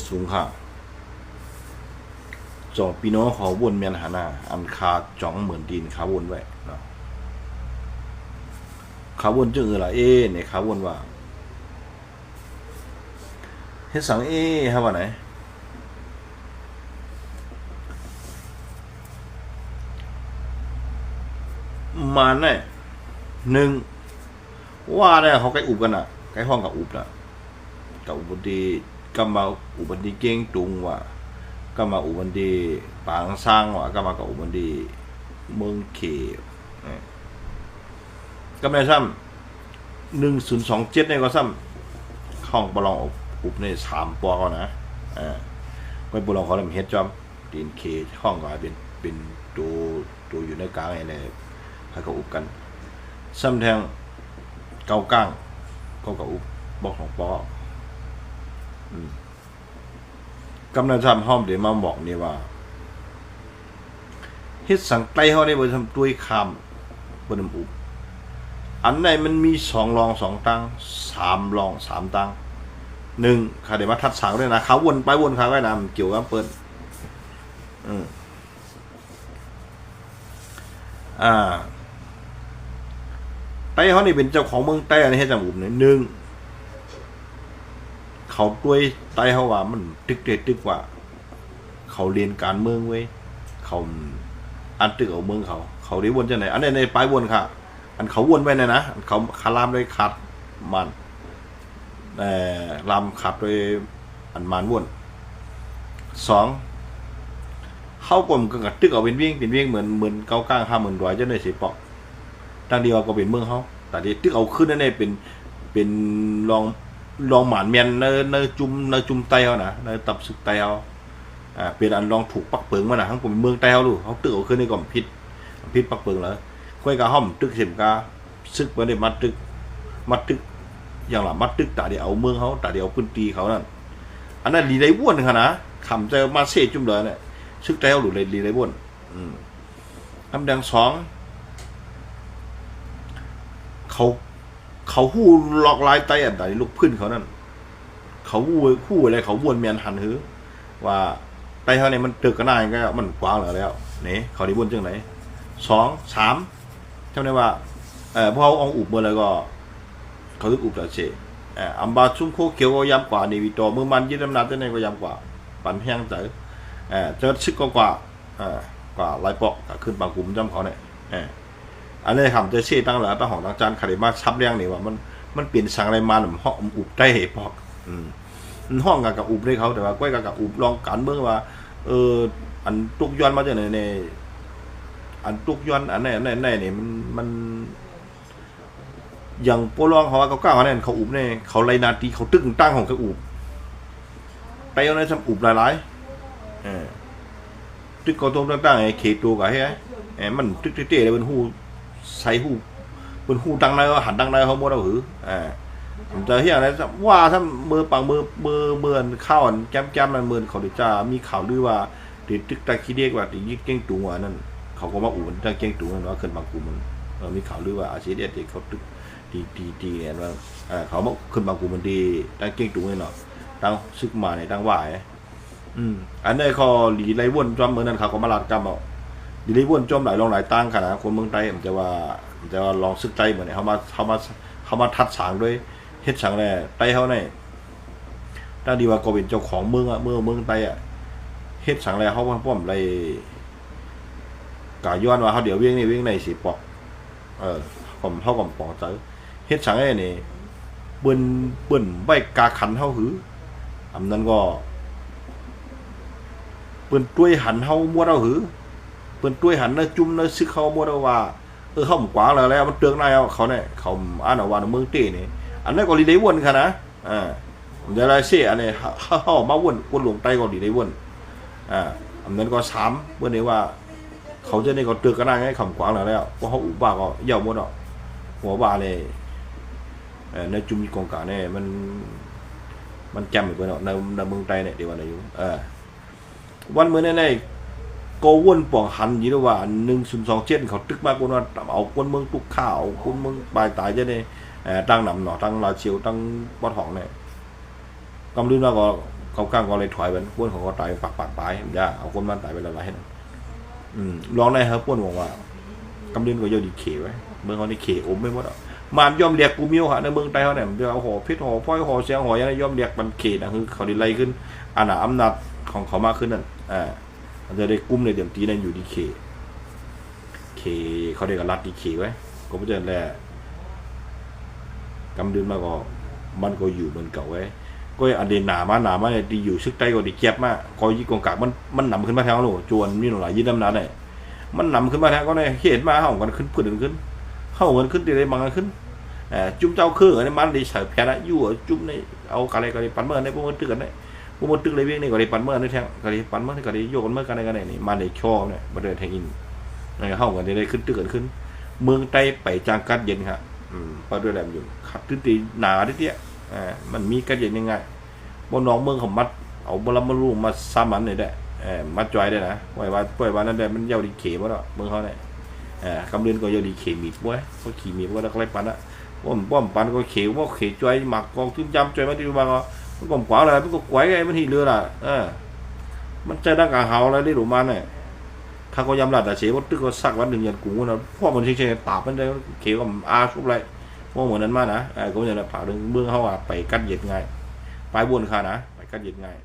สูงค่ะจอพี่น้องเขาวนเมียนหาหน้าอันคาจ่องเหมือนดินขาวนไว้เนาะขาวนจึงอะไรเนี่ยขาวนว่าเฮ็ดสังฮะว่าไหนมาเนี่ยหนึ่งว่าเนี่ยเขาใกล้อุบกันอ่ะใกล้ห้องกับอุบนะกับอุบดีก็มาอุบดีเก้งตุงว่าก็มาอุบดีปางสร้างว่าก็มากับอุบดีเมืองเขก็ไม่ซ้ำ1027เนี่ยก็ซ้ำห้องบอลองอุบใน3 ปอเขานะก็บอลองเขาเลยเฮ็ดจอมตีนเคห้องก็เป็นตัวอยู่ในกลางไอ้เนี่ยให้เขาอุบกันซ้ำแทงเกาก้างก็กับอุบบอกของปอกำนันทำห้อมเดี๋ยวมาบอกนี่ว่าเฮ็ดสังไตเขาได้บ่ทำด้วยคำบ่นำอุบอันไหนมันมี2 รอง 2 ตัง3 รอง 3 ตัง1ข้าได้มาทัดสังด้วยนะเขาวนไปวนเขาไว้นะมันเกี่ยวกับเปิ้นไต้เขานี่เป็นเจ้าของเมืองไต้อันนี้ให้จำอุบหนึ่งเขาด้วยไต้เขาว่ามันตึกว่าเขาเรียนการเมืองไว้เขาอันตึกเอาเมืองเขาได้วนจังไหนอันนี้ในปลายวนค่ะอันเขาวนไว้นะเขาคารามด้วยขัดมันลำขัดด้วยอันมันวน2เข้ากลมกับตึกเอาเป็นวิ่งเหมือนเก้าก้าง50,000 ดอยจะได้สิปอกตั้งเดียวก็เป็นเมืองเขาแต่ที่ตึกเอาขึ้นนั่นเองเป็นลองหมานเมียนในจุ่มไตเขานะในตับศึกไตเขาเป็นอันลองถูกปักเปิงมานะทั้งผมเมืองไตเขาดูเขาตึกเอาขึ้นในก่อมพิษปักเปิงแล้วค่อยกระห้อมตึกเข็มกาซึกมาได้มัดตึกอย่างหลังมัดตึกแต่เดี๋ยวเอาเมืองเขาแต่เดี๋ยวพื้นตีเขานั่นอันนั้นดีได้บ้วนค่ะนะขำจะมาเสียจุ่มเลยเนี่ยซึกไตเขาหลุดเลยดีได้บ้วนคำดังเขาหู้หลอกลายไตอันใดลูกพื้นเขานั่นเขาหู้อะไรเขาวนเมียนหันหือว่าไตเขาเนี่ยมันตึกกันได้ก็มันกว้างแล้วเนี่ยเขาได้วนจังไหน2 3จำได้ว่าพอเขาเอาอุบเมื่อไรก็เขาตึกอุบแต่เฉอัมบาชุ่มโคเขียวก็ย้ำกว่านี่วิโตเมื่อมันยึดอำนาจได้ก็ย้ำกว่าปั่นแห้งเจอเจอชึกก็กว่าลายปอกขึ้นบางกลุ่มจำเขาเนี่ยอันนี้คำจะเชื่อตั้งหลักตั้งหองตั้งจานคาริมาชับเรียงนี่ว่ามันเปลี่ยนสังอะไรมาหนุ่มห้องอุบได้เหตุพอกห้องกับอุบได้เขาแต่ว่าก้อยกับอุบลองการเมืองว่าอันตุกย้อนมาจากไหนในอันตุกย้อนอันไหนนี่มันอย่างโปรลองเขาว่าเขาก้าวเนี่ยเขาอุบเนี่ยเขาไล่นาทีเขาตึ้งตั้งของเขาอุบไปเอาในสมอุบหลายตึกเขาตรงตั้งไอ้เขตตัวกับไอ้มันตึกเตะเลยเป็นหูใส่หูเป็นหูดังในก็หันดังในเขาหมดแล้วหือผมจะเห็นอะไรว่าถ้ามือปังมือข้าวแก้มมันมือเขาจะมีข่าวลือว่าติดตึกตะคีเด็กว่าติดยิ่งเก่งตุงว่านั่นเขาก็มาอุ่นตะเก่งตุงนั่นว่าขึ้นบางกลุ่มมันมีข่าวลือว่าอาชีพเด็กเขาตึกดีเนี่ยว่าเขามาขึ้นบางกลุ่มมันดีตั้งเก่งตุงเนี่ยเนาะตั้งซึกมาเนี่ยตั้งว่าอันนี้เขาหลีไรวนจอมเมื่อนั้นเขาก็มาลัดจำเอาดีไรวนจอมหลายลองหลายตั้งขนาดคนเมืองไทยมันจะว่าลองซึกใจเหมือนเขามาทัดสางด้วยเฮ็ดสังแน่ไตเขาเนี่ยถ้าดีว่าก็เป็นเจ้าของเมืองเมืองไตเฮ็ดสังแน่เขาป้อมไรกาย้อนว่าเขาเดี๋ยววิ่งในสิปอกผมเท่ากับปอกเจอเฮ็ดสังแน่นี่เบิ่นใบกาขันเขาหืออันนั้นก็เปิ้นต้วยหันเฮามัวเราหือเปิ้นต้วยหันเนื้อจุ่มเนื้อซึกเขามัวเราว่าเขากว้างแล้วมันเตืองได้เขาเนี่ยเขาอ่านว่าเมืองเต้นี่อันนั้นก็ดีได้วนค่ะนะเดี๋ยวไรเสียอันนี้เขามาวนหลวงไตก็ดีได้วนอันนั้นก็3เมื่อนี้ว่าเขาจะนี่ก็เตือนกันได้ไงคำกว้างแล้วเพราะเขาอุบาก็เย่าหมดอ่ะหัวบาเลยในจุ่มกองกาเนี่ยมันจำอยู่เพื่อนในเมืองไตเนี่ยเดี๋ยววันอายุวันเมื่อในโกวนป่องหันยี่ว่า1027เขาตึกมากกว่าเอาคนเมืองตุกข้าวคนเมืองปลายตายจะได้ตั้งนำหน่อตั้งลาเชียวตั้งปอดหองเนี่ยกำลืมแล้วก็ เขาข้างก็เลยถอยไปป้วนเขาก็ตายปากตายอย่าเอาคนมันตายไปละลายลองได้ครับป้วนบอกว่ากำเนิดก็ยอดีเขไว้เมืองเขาในเขอมไม่หมดมานย่อมเรียกกูมิวฮะในเมืองไทยเขาเนี่ยเดี๋ยวเอาหอพิษหอพ้อยหอเสียงหอยังย่อมเรียกมันเขนะคือเขาได้ไล่ขึ้นอาณาอำนาจของเขามากขึ้นนั่นมันจะได้กุ้มในเดี๋ยวตีนั่นอยู่ดีเคเขาได้กับรัดดีเคไว้ก็ไม่ใช่แหละกำเดินมาก็มันก็อยู่เหมือนเก่าไว้ก็อันเดนหนามาเนี่ยดีอยู่ซึกใต้ก็ดีเก็บมากก็ยี่กองกากมันหนำขึ้นมาแถวโหลจวนมีหลายยี่น้ำหนาเนี่ยมันหนำขึ้นมาแถวก็เนี่ยเห็นมาเข้ากันขึ้นพื้นขึ้นเข้ากันขึ้นตีได้บางกันขึ้นจุ่มเจ้าคืออันนี้มันดีเสิร์ฟแค่ละยู่จุ่มในเอาอะไรก็ได้ปั่นเมื่อในพวกมันตึกกันได้พวกมันตึกเลยเวียงนี่ก็ได้ปั่นเมื่อในแทงก็ได้ปั่นเมื่อก็ได้โยกเมื่อกันได้นี่มันได้ชอบเนี่ยมาเดินแทงอินเข้ากันได้ขึ้นตึกกันขึ้นเมืองใต้ไปจางกัดเย็นครับพอด้วยแหลมอยู่ขัดตื้นตีหนาดิเตี้ยมันมีกัดเย็นยังไงบนน้องเมืองเขามัดเอาบลามาลูมาซ้ำมันเลยได้มัดจอยได้นะปล่อยวันนั้นได้มันเย้าดีเขมาแล้วเมืองเขาเนี่ยคำเรียนก็เย้าดีเขมีดบ้วยเขาขี่มีดว่าแล้วก็ไล่ปันอะป้อมปันก็เขว่าเขจอยหมักกองทิ้งจำจอยมาที่บ้านก็มันก็ขวางอะไรมันก็ไกวไงมันหีเรือล่ะมันใจดังกาเฮาอะไรได้หรือมันเนี่ยถ้าก็ยำหลัดแต่เสียว่าตึกก็สักวันหนึ่งยันกูนะพ่อมันเฉยๆตาบมันได้เขียวกับอาชุบไรว่าเหมือนนั้นมานะก็อย่างนั้นผ่าเรื่องเบื้องเขาไปกัดเย็ดง่ายไปบวนค่ะนะไปกัดเย็ดง่าย